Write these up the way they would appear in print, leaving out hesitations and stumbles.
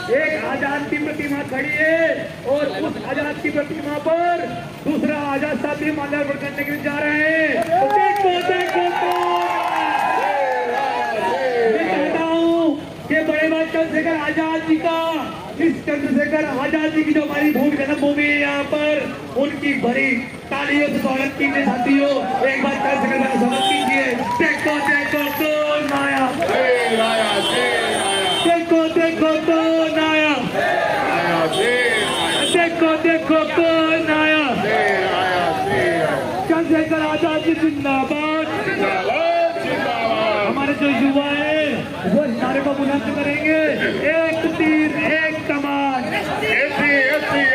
एक आजाद की प्रतिमा खड़ी है और उस आजाद की प्रतिमा पर दूसरा आजाद साथी माल्यार्पण करने के लिए जा रहे हैं। तो देखो देखो मैं कहता हूँ कि बड़े बात चंद्रशेखर आजाद जी का, इस चंद्रशेखर आजाद जी की जो हमारी भूमि जन्मभूमि है यहाँ पर, उनकी भरी तालियों से स्वागत कीजिए साथियों। एक बार चंद्रशेखर का स्वागत कीजिए। देखो देखो कौन आया, देखो देखो कौन आया, देखो देखो कौन आया। चंद्रशेखर आजाद जी जिंदाबाद। हमारे जो युवा है वो इस नारे को बुलंद करेंगे, एक तीर एक कमान, एक तीर एक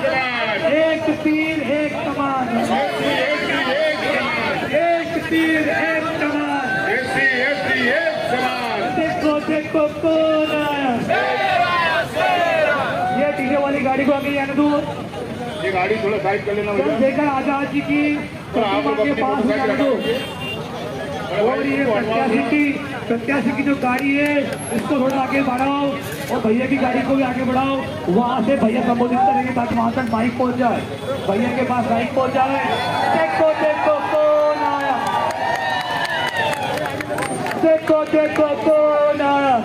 कमान, एक तीर एक कमान। देखो देखो कौन आया। ये डीजे वाली गाड़ी को आगे जाने दो, ये गाड़ी थोड़ा साइड कर लेना। चंद्रशेखर आजाद जी की प्रतिमा के पास जाने दो। और ये प्रत्याशी की जो गाड़ी है इसको थोड़ा आगे बढ़ाओ और भैया की गाड़ी को भी आगे बढ़ाओ। वहां से भैया संबोधित करेंगे ताकि वहां तक माइक पहुंच जाए, भैया के पास माइक पहुंच जाए। देखो देखो कौन आया, देखो देखो कौन आया।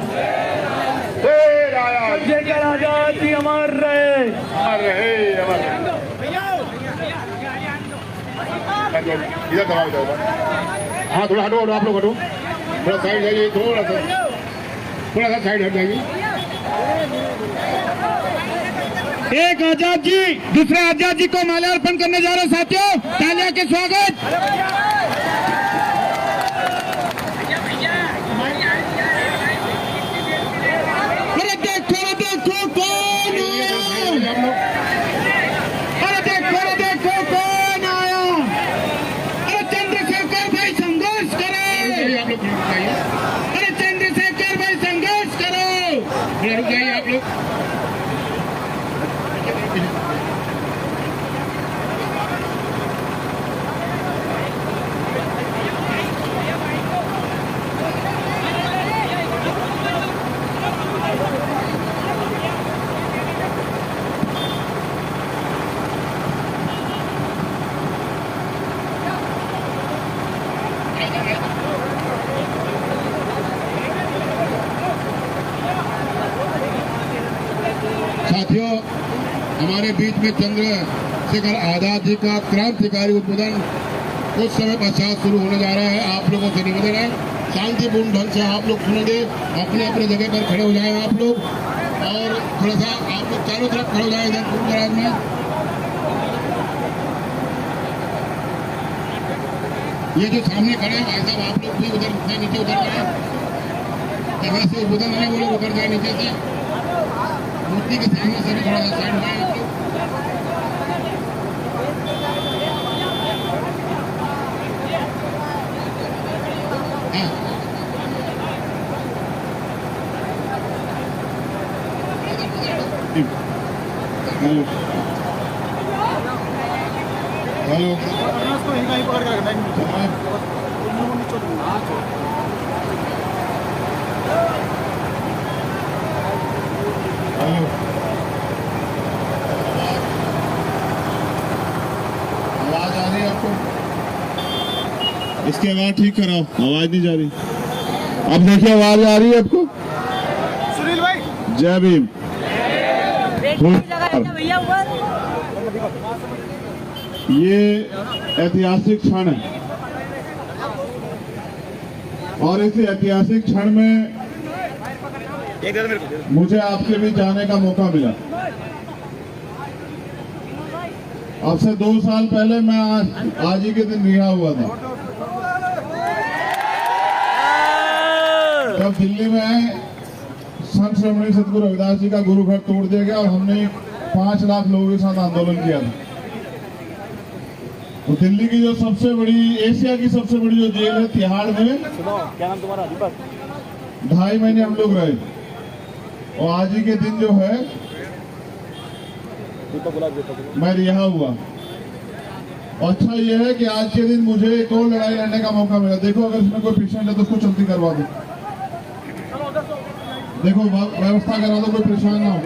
चंद्रशेखर आजाद जी अमर रहे, इधर दबाव जाएगा। हाँ थोड़ा हटो, आप लोग हटो, थोड़ा साइड जाइए, थोड़ा सा साइड हट जाइए। एक आजाद जी दूसरे आजाद जी को माल्यार्पण करने जा रहे साथियों, तालियां के स्वागत। अरे देखो देखो कौन आया, अरे देखो देखो कौन आया। अरे चंद्रशेखर भाई संघर्ष करो, अरे चंद्रशेखर भाई संघर्ष करो। रुक जाइए आप लोग। साथियों, हमारे बीच में चंद्रशेखर आजाद जी का क्रांतिकारी उद्बोधन कुछ समय पश्चात शुरू होने जा रहा है। आप लोगों से निवेदन है शांतिपूर्ण ढंग से आप लोग सुनेंगे, अपने अपने जगह पर खड़े हो जाए आप लोग, और थोड़ा सा आप लोग चारों तरफ खड़े हो जाए इधर पूर्व दराज में। ये जो सामने खड़े हैं भाई साहब, आप लोग भी उधर से नीचे उतर जाए, जहाँ से उद्बोधन है वो लोग उतर जाए नीचे से, मूर्ति के सामने से भी थोड़ा सा साइड में आप लोग। हेलो आवाज आ रही है आपको? इसकी आवाज ठीक कराओ, आवाज नहीं जा रही। अब देखिए आवाज आ रही है आपको? सुनील भाई जय भीम। ये ऐतिहासिक क्षण है और इस ऐतिहासिक क्षण में मुझे आपके बीच जाने का मौका मिला। अब से 2 साल पहले मैं आज ही के दिन रिहा हुआ था, जब दिल्ली में संत श्रोमणी सतगुरु रविदास जी का गुरु घर तोड़ दिया गया और हमने 5 लाख लोगों के साथ आंदोलन किया था। तो दिल्ली की जो सबसे बड़ी, एशिया की सबसे बड़ी जो जेल है तिहाड़ में, क्या नाम तुम्हारा? 2.5 महीने हम लोग रहे। और आज ही के दिन जो है मैं रिहा हुआ। और अच्छा ये है कि आज के दिन मुझे एक और लड़ाई लड़ने का मौका मिला। देखो अगर इसमें कोई पेशेंट है तो उसको जल्दी करवा दो। देखो व्यवस्था करा दो, कोई परेशान ना हो।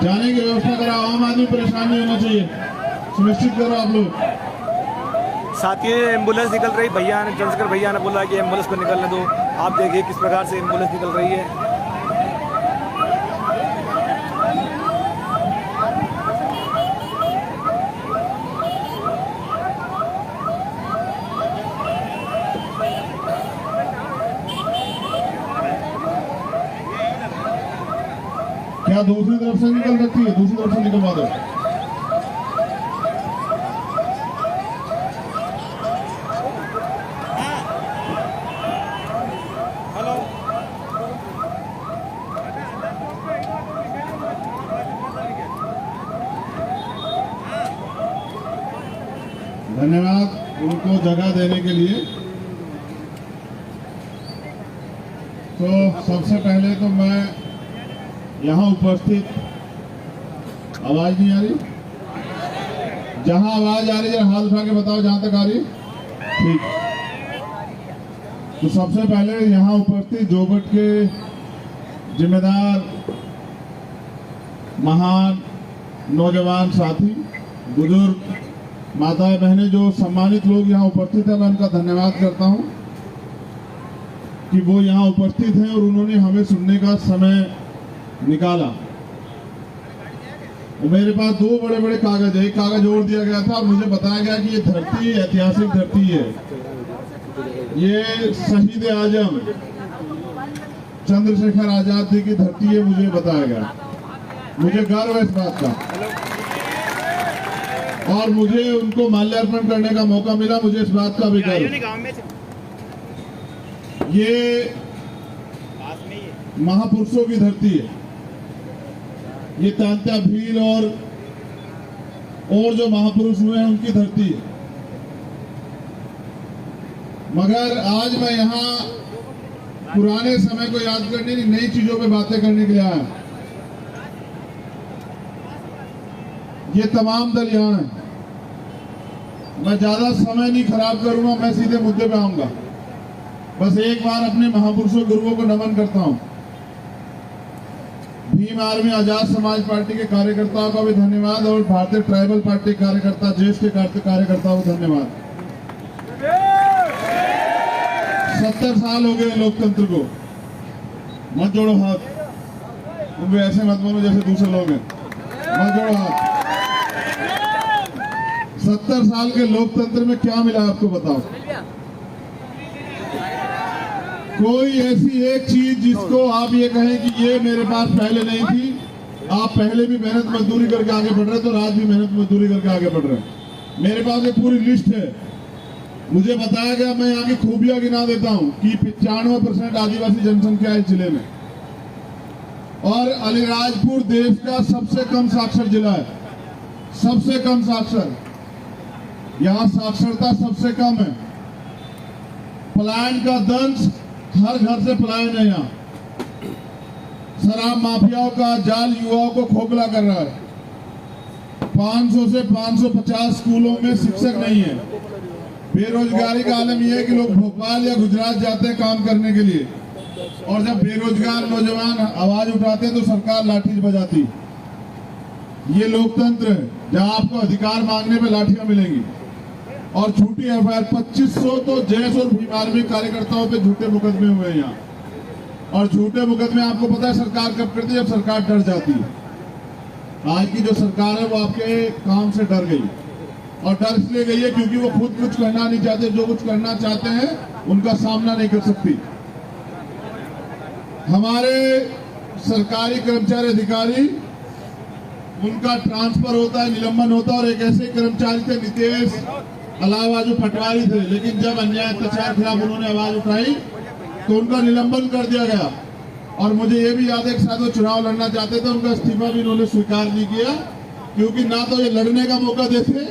जाने की व्यवस्था कराओ, आम आदमी परेशान नहीं होना चाहिए, सुनिश्चित करो आप लोग। साथ ही एम्बुलेंस निकल रही, भैया ने चंद्रशेखर भैया ने बोला कि एम्बुलेंस को निकलने दो। आप देखिए किस प्रकार से एम्बुलेंस निकल रही है। क्या दूसरी तरफ से निकल सकती है? दूसरी तरफ से निकलवा दो। धन्यवाद उनको जगह देने के लिए। तो सबसे पहले तो मैं यहाँ उपस्थित, आवाज नहीं आ रही? जहाँ आवाज आ रही है हाथ उठा के बताओ जहाँ तक आ रही। ठीक। तो सबसे पहले यहाँ उपस्थित जोगट के जिम्मेदार, महान नौजवान साथी, बुजुर्ग, माता बहनें, जो सम्मानित लोग यहाँ उपस्थित हैं, मैं उनका धन्यवाद करता हूँ कि वो यहाँ उपस्थित हैं और उन्होंने हमें सुनने का समय निकाला। मेरे पास दो बड़े बड़े कागज है, एक कागज और दिया गया था और मुझे बताया गया कि ये धरती ऐतिहासिक धरती है, ये शहीद आजम चंद्रशेखर आजाद जी की धरती है, मुझे बताया गया। मुझे गर्व है इस बात का और मुझे उनको माल्यार्पण करने का मौका मिला, मुझे इस बात का भी गर्व। ये महापुरुषों की धरती है, ये तांत्या भील और जो महापुरुष हुए हैं उनकी धरती है। मगर आज मैं यहाँ पुराने समय को याद करने, नई चीजों पे बातें करने के लिए आया। ये तमाम दल यहाँ हैं। मैं ज्यादा समय नहीं खराब करूंगा, मैं सीधे मुद्दे पे आऊंगा। बस एक बार अपने महापुरुषों गुरुओं को नमन करता हूं। भीम आर्मी आजाद समाज पार्टी के कार्यकर्ताओं का भी धन्यवाद और भारतीय ट्राइबल पार्टी कार्यकर्ता, जेएस के कार्यकर्ताओं को धन्यवाद। 70 साल हो गए लोकतंत्र को। मत जोड़ो हाथ, तुम भी ऐसे मत बोलो जैसे दूसरे लोग हैं। मत जोड़ो हाथ। 70 साल के लोकतंत्र में क्या मिला आपको बताओ? कोई ऐसी एक चीज जिसको आप ये कहें कि ये मेरे पास पहले नहीं थी। आप पहले भी मेहनत मजदूरी करके आगे बढ़ रहे थे और आज भी मेहनत मजदूरी करके आगे बढ़ रहे हैं। मेरे पास एक पूरी लिस्ट है, मुझे बताया गया, मैं यहाँ की खूबियां गिना देता हूँ कि 95% आदिवासी जनसंख्या है जिले में और अलीराजपुर देश का सबसे कम साक्षर जिला है, सबसे कम साक्षर। यहाँ साक्षरता सबसे कम है। पलायन का दंश, हर घर से पलायन है। यहाँ शराब माफियाओं का जाल युवाओं को खोखला कर रहा है। 500 से 550 स्कूलों में शिक्षक नहीं है। बेरोजगारी का आलम यह है कि लोग भोपाल या गुजरात जाते हैं काम करने के लिए और जब बेरोजगार नौजवान आवाज उठाते हैं तो सरकार लाठी बजाती। ये लोकतंत्र है जहां आपको अधिकार मांगने पे लाठियां मिलेंगी और झूठी एफआईआर। 2500 तो जेएस और भीम आर्मी कार्यकर्ताओं पे झूठे मुकदमे हुए यहाँ और झूठे मुकदमे आपको पता है सरकार कब करती है? जब सरकार डर जाती है। आज की जो सरकार है वो आपके काम से डर गई और डर इसलिए गई है क्योंकि वो खुद कुछ करना नहीं चाहते, जो कुछ करना चाहते हैं उनका सामना नहीं कर सकती। हमारे सरकारी कर्मचारी अधिकारी, उनका ट्रांसफर होता है, निलंबन होता है और एक ऐसे कर्मचारी थे नितेश अलावा जो पटवारी थे, लेकिन जब अन्याय अत्याचार खिलाफ उन्होंने आवाज उठाई तो उनका निलंबन कर दिया गया। और मुझे ये भी याद है कि शायद वो चुनाव लड़ना चाहते थे, उनका इस्तीफा भी उन्होंने स्वीकार नहीं किया क्योंकि ना तो ये लड़ने का मौका देते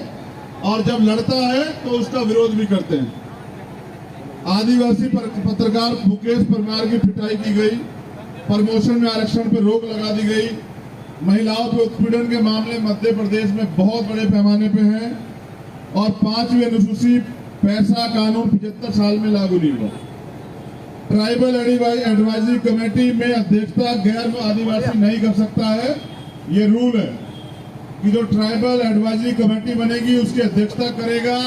और जब लड़ता है तो उसका विरोध भी करते हैं। आदिवासी पत्रकार मुकेश परमार की पिटाई की गई, प्रमोशन में आरक्षण पर रोक लगा दी गई, महिलाओं पर उत्पीड़न के मामले मध्य प्रदेश में बहुत बड़े पैमाने पे हैं और 5वीं अनुसूची पैसा कानून 75 साल में लागू नहीं हुआ। ट्राइबल एडवाइजरी कमेटी में अध्यक्षता गैर आदिवासी नहीं कर सकता है। ये रूल है कि जो ट्राइबल एडवाइजरी कमेटी बनेगी उसकी अध्यक्षता करेगा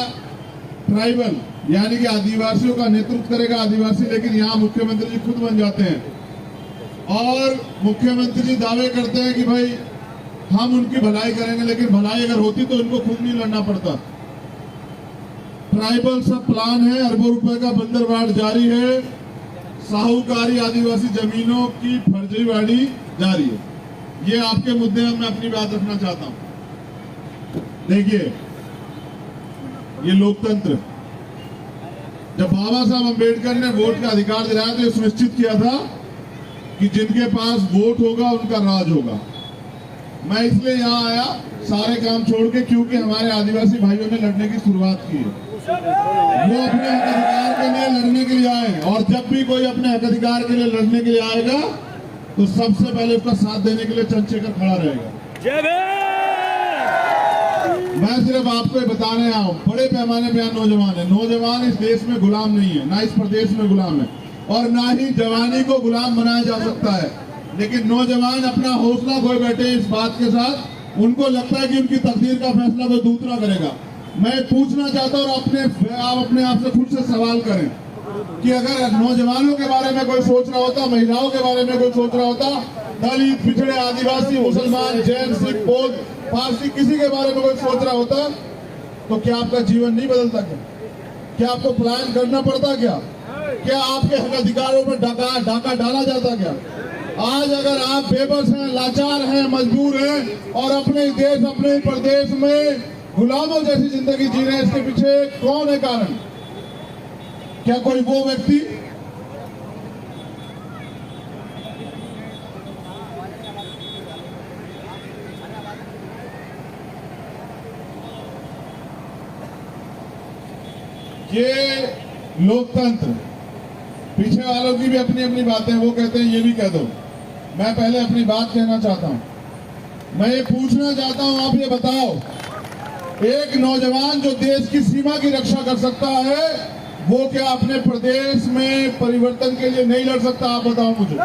ट्राइबल, यानी कि आदिवासियों का नेतृत्व करेगा आदिवासी। लेकिन यहाँ मुख्यमंत्री जी खुद बन जाते हैं और मुख्यमंत्री जी दावे करते हैं कि भाई हम उनकी भलाई करेंगे, लेकिन भलाई अगर होती तो इनको खुद नहीं लड़ना पड़ता। ट्राइबल सब प्लान है, अरबों रुपए का बंदरवाड़ जारी है, साहूकारी आदिवासी जमीनों की फर्जीवाड़ी जारी है। ये आपके मुद्दे में मैं अपनी बात रखना चाहता हूं। देखिए, ये लोकतंत्र, जब बाबा साहब अंबेडकर ने वोट का अधिकार दिलाया तो ये सुनिश्चित किया था कि जिनके पास वोट होगा उनका राज होगा। मैं इसलिए यहाँ आया सारे काम छोड़ के, क्योंकि हमारे आदिवासी भाइयों ने लड़ने की शुरुआत की है। वो अपने हक अधिकार के लिए लड़ने के लिए आए और जब भी कोई अपने हक अधिकार के लिए लड़ने के लिए आएगा तो सबसे पहले उसका साथ देने के लिए चंद्रशेखर खड़ा रहेगा। मैं सिर्फ आपको बताने आया हूँ, बड़े पैमाने पे नौजवान है। नौजवान इस देश में गुलाम नहीं है, ना इस प्रदेश में गुलाम है और ना ही जवानी को गुलाम बनाया जा सकता है। लेकिन नौजवान अपना हौसला खोए बैठे इस बात के साथ, उनको लगता है कि उनकी तकदीर का फैसला कोई दूसरा करेगा। मैं पूछना चाहता हूँ और आप अपने आप से खुद से सवाल करें कि अगर नौजवानों के बारे में कोई सोच रहा होता, महिलाओं के बारे में कोई सोच रहा होता, दलित, पिछड़े, आदिवासी, मुसलमान, जैन, सिख, बौद्ध, पारसी, किसी के बारे में कोई सोच रहा होता तो क्या आपका जीवन नहीं बदलता? क्या आपको प्लान करना पड़ता? क्या आपके हक अधिकारों पर डाका डाला जाता? क्या आज अगर आप बेबस हैं, लाचार हैं, मजबूर हैं और अपने देश, अपने प्रदेश में गुलामों जैसी जिंदगी जी रहे हैं, इसके पीछे कौन है कारण? क्या कोई वो व्यक्ति ये लोकतंत्र, पीछे वालों की भी अपनी अपनी बातें, वो कहते हैं ये भी कह दो। मैं पहले अपनी बात कहना चाहता हूं। मैं ये पूछना चाहता हूं, आप ये बताओ, एक नौजवान जो देश की सीमा की रक्षा कर सकता है वो क्या अपने प्रदेश में परिवर्तन के लिए नहीं लड़ सकता? आप बताओ मुझे।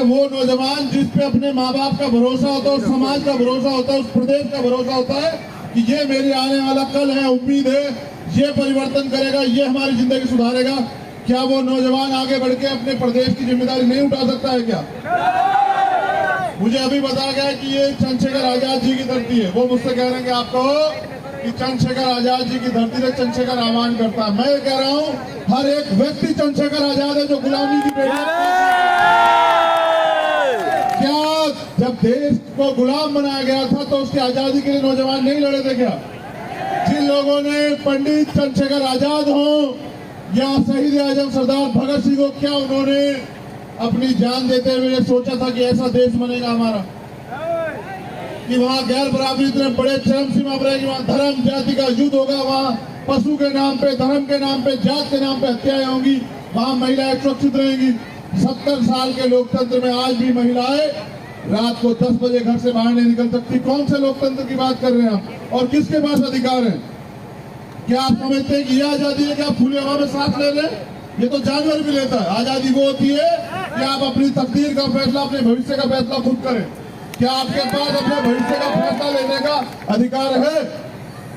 वो नौजवान जिस पे अपने माँ बाप का भरोसा होता है, उस समाज का भरोसा होता है, उस प्रदेश का भरोसा होता है कि ये मेरे आने वाला कल है, उम्मीद है, ये परिवर्तन करेगा, ये हमारी जिंदगी सुधारेगा, क्या वो नौजवान आगे बढ़ के अपने प्रदेश की जिम्मेदारी नहीं उठा सकता है? क्या मुझे अभी बताया गया कि ये चंद्रशेखर आजाद जी की धरती है। वो मुझसे कह रहे हैं कि आप कहो कि चंद्रशेखर आजाद जी की धरती से चंद्रशेखर आह्वान करता है। मैं ये कह रहा हूँ, हर एक व्यक्ति चंद्रशेखर आजाद है जो गुलामी की पेड़। क्या जब देश को गुलाम बनाया गया था तो उसकी आजादी के लिए नौजवान नहीं लड़े थे? क्या जिन लोगों ने पंडित चंद्रशेखर आजाद हो या शहीद आजम सरदार भगत सिंह को, क्या उन्होंने अपनी जान देते हुए सोचा था कि ऐसा देश बनेगा हमारा, कि वहाँ गैर बराबरी इतने बड़े चरम सीमा पर रहेगी, वहाँ धर्म जाति का युद्ध होगा, वहाँ पशु के नाम पे, धर्म के नाम पे, जात के नाम पे हत्याएं होंगी, वहाँ महिलाएं सुरक्षित रहेंगी। 70 साल के लोकतंत्र में आज भी महिलाएं रात को 10 बजे घर से बाहर नहीं निकल सकती। कौन से लोकतंत्र की बात कर रहे हैं आप? और किसके पास अधिकार है? क्या आप समझते हैं कि यह आजादी है कि आप खुली हवा में सांस ले लें? ये तो जानवर भी लेता है। आजादी वो होती है कि आप अपनी तकदीर का फैसला, अपने भविष्य का फैसला खुद करें। क्या आपके पास अपने भविष्य का फैसला लेने का अधिकार है?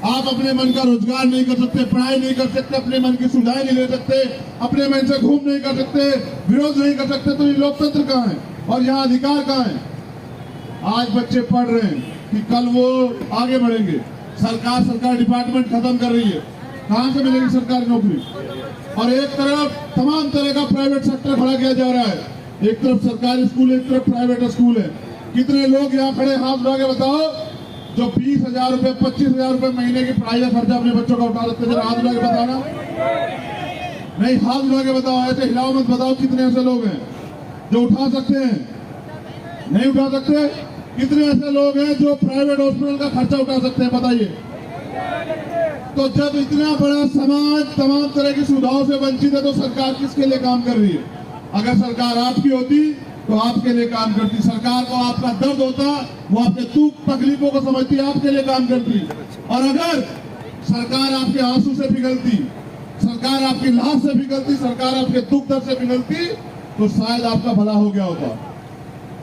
आप अपने मन का रोजगार नहीं कर सकते, पढ़ाई नहीं कर सकते, अपने मन की सुविधाएं नहीं ले सकते, अपने मन से घूम नहीं कर सकते, विरोध नहीं कर सकते, तो ये लोकतंत्र कहाँ है और यहाँ अधिकार कहाँ है? आज बच्चे पढ़ रहे हैं कि कल वो आगे बढ़ेंगे। सरकार डिपार्टमेंट खत्म कर रही है, कहाँ से मिलेगी सरकारी नौकरी? और एक तरफ तमाम तरह का प्राइवेट सेक्टर खड़ा किया जा रहा है। एक तरफ सरकारी स्कूल, एक तरफ प्राइवेट स्कूल है। कितने लोग यहाँ खड़े हाथ उठा के बताओ जो 20,000 रुपए, 25,000 रुपए महीने की पढ़ाई का खर्चा अपने बच्चों का उठा सकते? जरा हाथ उठा के बताना। नहीं, हाथ उठा के बताओ, ऐसे हिलाओ मत, बताओ कितने ऐसे लोग हैं जो उठा सकते हैं? नहीं उठा सकते। कितने ऐसे लोग हैं जो प्राइवेट हॉस्पिटल का खर्चा उठा सकते हैं? बताइए। तो जब इतना बड़ा समाज तमाम तरह की सुविधाओं से वंचित है तो सरकार किसके लिए काम कर रही है? अगर सरकार आपकी होती तो आपके लिए काम करती। सरकार को आपका दर्द होता, वो आपके दुख तकलीफों को समझती, आपके लिए काम करती। और अगर सरकार आपके आंसू से पिघलती, सरकार आपकी लाश से पिघलती, सरकार आपके दुख दर्द से पिघलती, तो शायद आपका भला हो गया होता।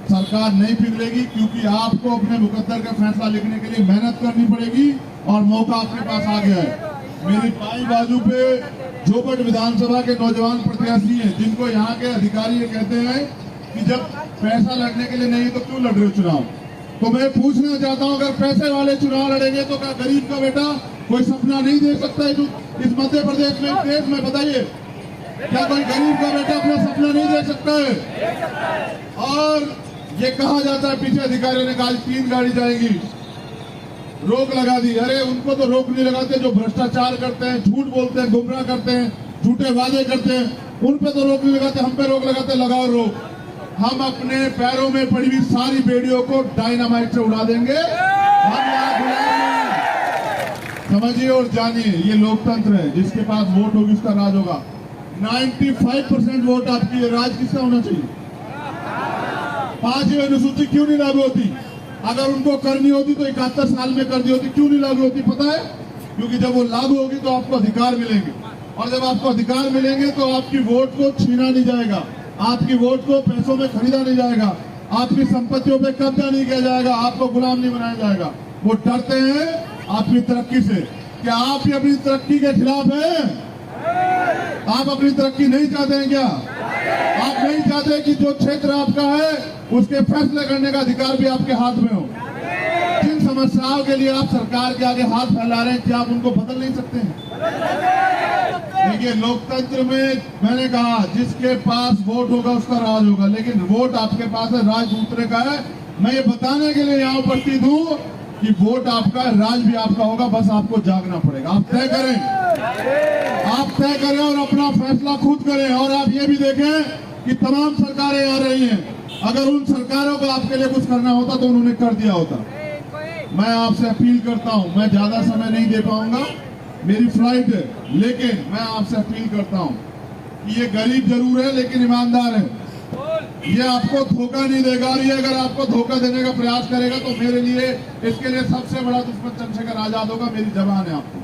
सरकार नहीं पिघलेगी, क्योंकि आपको अपने मुकद्दर का फैसला लिखने के लिए मेहनत करनी पड़ेगी और मौका आपके पास आ गया है। मेरी बाई बाजू पे जोपट विधानसभा के नौजवान प्रत्याशी हैं, जिनको यहाँ के अधिकारी ये कहते हैं कि जब पैसा लड़ने के लिए नहीं तो क्यों लड़ रहे हो चुनाव। तो मैं पूछना चाहता हूँ, अगर पैसे वाले चुनाव लड़ेंगे तो क्या गरीब का बेटा कोई सपना नहीं दे सकता है इस मध्य प्रदेश में, देश में? बताइए, क्या कोई गरीब का बेटा अपना सपना नहीं दे सकता है? और ये कहा जाता है, पीछे अधिकारियों ने कहा 3 गाड़ी जाएंगी, रोक लगा दी। अरे उनको तो रोक नहीं लगाते जो भ्रष्टाचार करते हैं, झूठ बोलते हैं, गुमराह करते हैं, झूठे वादे करते हैं, उन पे तो रोक नहीं लगाते। हम पे रोक लगाते, लगाओ रोक। हम अपने पैरों में पड़ी हुई सारी बेड़ियों को डायनामाइट से उड़ा देंगे। हम यहाँ बुलाएंगे, समझिए और जानिए, ये लोकतंत्र है। जिसके पास वोट होगी उसका राज होगा। 95% वोट आपकी, राज किसका होना चाहिए? 5वीं अनुसूची क्यों नहीं लागू होती? अगर उनको करनी होती तो 71 साल में कर दी होती। क्यों नहीं लागू होती पता है? क्योंकि जब वो लागू होगी तो आपको अधिकार मिलेंगे, और जब आपको अधिकार मिलेंगे तो आपकी वोट को छीना नहीं जाएगा, आपकी वोट को पैसों में खरीदा नहीं जाएगा, आपकी संपत्तियों पे कब्जा नहीं किया जाएगा, आपको गुलाम नहीं बनाया जाएगा। वो डरते हैं आपकी तरक्की से। क्या आप भी अपनी तरक्की के खिलाफ हैं? आप अपनी तरक्की नहीं चाहते हैं क्या? आप नहीं चाहते कि जो क्षेत्र आपका है उसके फैसले करने का अधिकार भी आपके हाथ में हो? जिन समस्याओं के लिए आप सरकार के आगे हाथ फैला रहे हैं, क्या आप उनको बदल नहीं सकते हैं? देखिए, लोकतंत्र में मैंने कहा जिसके पास वोट होगा उसका राज होगा, लेकिन वोट आपके पास है, राज दूसरे का है। मैं ये बताने के लिए यहाँ उपस्थित हूँ कि वोट आपका है, राज भी आपका होगा, बस आपको जागना पड़ेगा। आप तय करें, आप तय करें और अपना फैसला खुद करें। और आप ये भी देखें कि तमाम सरकारें आ रही हैं, अगर उन सरकारों को आपके लिए कुछ करना होता तो उन्होंने कर दिया होता। मैं आपसे अपील करता हूं, मैं ज्यादा समय नहीं दे पाऊंगा, मेरी फ्लाइट है, लेकिन मैं आपसे अपील करता हूं कि ये गरीब जरूर है लेकिन ईमानदार है। ये आपको धोखा नहीं देगा, और ये अगर आपको धोखा देने का प्रयास करेगा तो मेरे लिए इसके लिए सबसे बड़ा दुश्मन चंद्रशेखर आजाद होगा। मेरी जबान है आपको।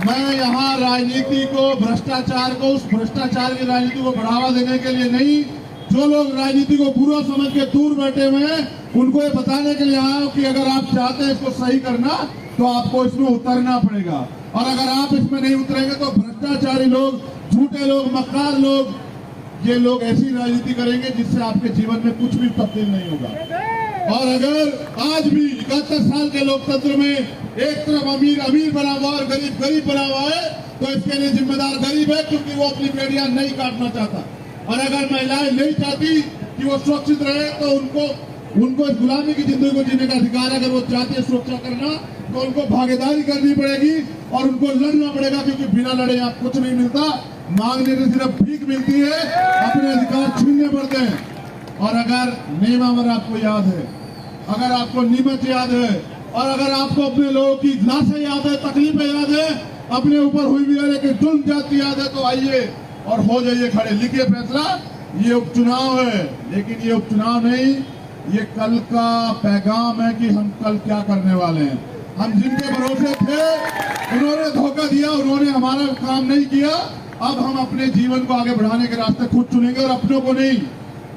मैं यहाँ राजनीति को, भ्रष्टाचार को, उस भ्रष्टाचार की राजनीति को बढ़ावा देने के लिए नहीं, जो लोग राजनीति को बुरा समझ के दूर बैठे हुए हैं उनको ये बताने के लिए आया हूं कि अगर आप चाहते हैं इसको सही करना तो आपको इसमें उतरना पड़ेगा। और अगर आप इसमें नहीं उतरेंगे तो भ्रष्टाचारी लोग, झूठे लोग, मक्कार लोग, ये लोग ऐसी राजनीति करेंगे जिससे आपके जीवन में कुछ भी तब्दील नहीं होगा। और अगर आज भी 71 साल के लोकतंत्र में एक तरफ अमीर अमीर बना हुआ और गरीब गरीब बना हुआ है, तो इसके लिए जिम्मेदार गरीब है, क्योंकि वो अपनी बेड़ियां नहीं काटना चाहता। और अगर महिलाएं नहीं चाहती कि वो सुरक्षित रहे तो उनको इस गुलामी की जिंदगी को जीने का अधिकार है। अगर वो चाहती है सुरक्षा करना तो उनको भागीदारी करनी पड़ेगी और उनको लड़ना पड़ेगा, क्योंकि बिना लड़े यहाँ कुछ नहीं मिलता। मांगने से सिर्फ भीख मिलती है, अपने अधिकार छीनने पड़ते हैं। और अगर नेमावर आपको याद है, अगर आपको नीमच याद है, और अगर आपको अपने लोगों की लाशें याद है, तकलीफें याद है, अपने ऊपर हुई भी कि जुल्म जाती याद है, तो आइए और हो जाइए खड़े, लिखिए फैसला। ये उपचुनाव है, लेकिन ये उपचुनाव नहीं, ये कल का पैगाम है कि हम कल क्या करने वाले हैं। हम जिनके भरोसे थे उन्होंने धोखा दिया, उन्होंने हमारा काम नहीं किया। अब हम अपने जीवन को आगे बढ़ाने के रास्ते खुद चुनेंगे, और अपनों को नहीं,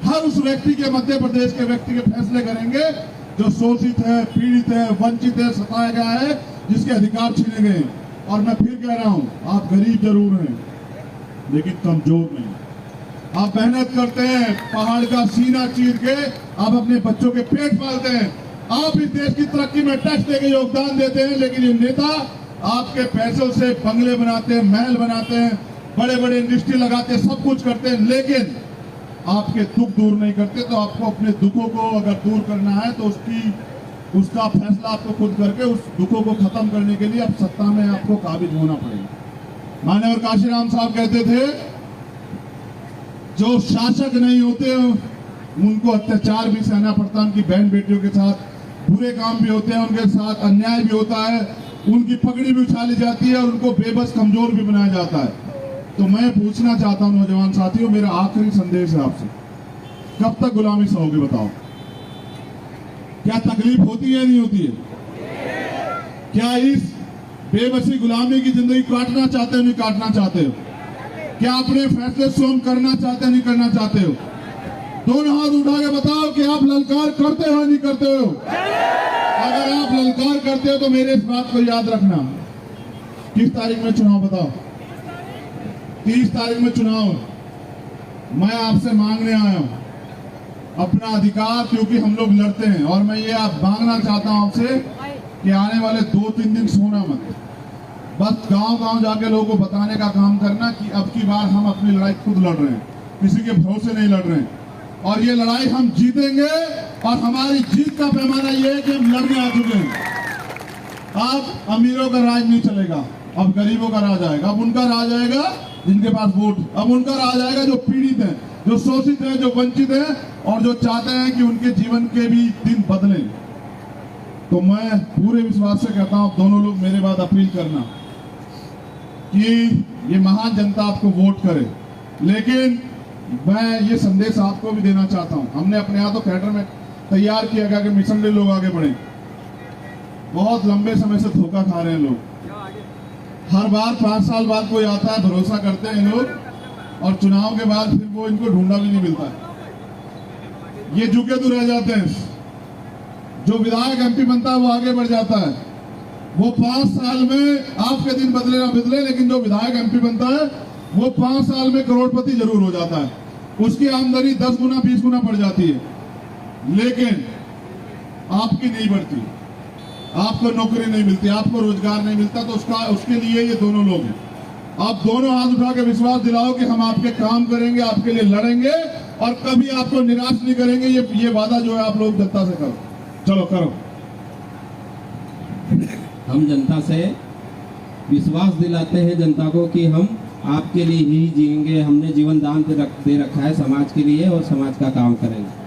हर उस व्यक्ति के, मध्य प्रदेश के व्यक्ति के फैसले करेंगे जो शोषित है, पीड़ित है, वंचित है, सताया गया है, जिसके अधिकार छीने गए। और मैं फिर कह रहा हूँ, आप गरीब जरूर हैं लेकिन कमजोर नहीं। आप मेहनत करते हैं, पहाड़ का सीना चीर के आप अपने बच्चों के पेट पालते हैं, आप इस देश की तरक्की में टैक्स देके योगदान देते हैं। लेकिन ये नेता आपके पैसों से बंगले बनाते हैं, महल बनाते हैं, बड़े बड़े इंडस्ट्री लगाते हैं, सब कुछ करते हैं, लेकिन आपके दुख दूर नहीं करते। तो आपको अपने दुखों को अगर दूर करना है तो उसका फैसला आपको खुद करके उस दुखों को खत्म करने के लिए अब सत्ता में आपको काबिज होना पड़ेगा। माननीय काशीराम साहब कहते थे, जो शासक नहीं होते उनको अत्याचार भी सहना पड़ता है, उनकी बहन बेटियों के साथ बुरे काम भी होते हैं, उनके साथ अन्याय भी होता है, उनकी पगड़ी भी उछाली जाती है और उनको बेबस कमजोर भी बनाया जाता है। तो मैं पूछना चाहता हूं नौजवान साथियों, मेरा आखिरी संदेश है आपसे, कब तक गुलामी सहोगे बताओ? क्या तकलीफ होती है नहीं होती है? क्या इस बेबसी गुलामी की जिंदगी काटना चाहते हो नहीं काटना चाहते हो? क्या अपने फैसले स्वयं करना चाहते हो नहीं करना चाहते हो? दोनों हाथ उठा के बताओ कि आप ललकार करते हो नहीं करते हो? अगर आप ललकार करते हो तो मेरे इस बात को याद रखना, किस तारीख में चुनाव बताओ? 30 तारीख में चुनाव। मैं आपसे मांगने आया हूं अपना अधिकार, क्योंकि हम लोग लड़ते हैं, और मैं ये आप मांगना चाहता हूं आपसे कि आने वाले 2-3 दिन सोना मत, बस गांव-गांव जाके लोगों को बताने का काम करना कि अब की बार हम अपनी लड़ाई खुद लड़ रहे हैं, किसी के भरोसे नहीं लड़ रहे हैं, और ये लड़ाई हम जीतेंगे। और हमारी जीत का पैमाना ये है कि हम लड़ने आ चुके हैं। अब अमीरों का राज नहीं चलेगा, अब गरीबों का राज आएगा। अब उनका राज आएगा जिनके पास वोट, अब उनका राज आएगा जो पीड़ित हैं, जो शोषित हैं, जो वंचित हैं, और जो चाहते हैं कि उनके जीवन के भी दिन बदले। तो मैं पूरे विश्वास से कहता हूं, दोनों लोग मेरे बाद अपील करना कि ये महान जनता आपको वोट करे, लेकिन मैं ये संदेश आपको भी देना चाहता हूं। हमने अपने यहाँ तो कैडर में तैयार किया गया कि मिशन ले लोग आगे बढ़े। बहुत लंबे समय से धोखा खा रहे हैं लोग। हर बार 5 साल बाद कोई आता है, भरोसा करते हैं लोग, और चुनाव के बाद फिर वो इनको ढूंढा भी नहीं मिलता है। ये झुके तो रह जाते हैं। जो विधायक एमपी बनता है वो आगे बढ़ जाता है। वो 5 साल में आपके दिन बदले ना बदले, लेकिन जो विधायक एमपी बनता है वो 5 साल में करोड़पति जरूर हो जाता है। उसकी आमदनी 10 गुना 20 गुना बढ़ जाती है, लेकिन आपकी नहीं बढ़ती, आपको नौकरी नहीं मिलती, आपको रोजगार नहीं मिलता। तो उसके लिए ये दोनों लोग हैं। आप दोनों हाथ उठा के विश्वास दिलाओ कि हम आपके काम करेंगे, आपके लिए लड़ेंगे, और कभी आपको निराश नहीं करेंगे। ये वादा जो है आप लोग जनता से करो। चलो करो। हम जनता से विश्वास दिलाते हैं जनता को कि हम आपके लिए ही जिएंगे। हमने जीवन दान दे रखा है समाज के लिए, और समाज का काम करेंगे।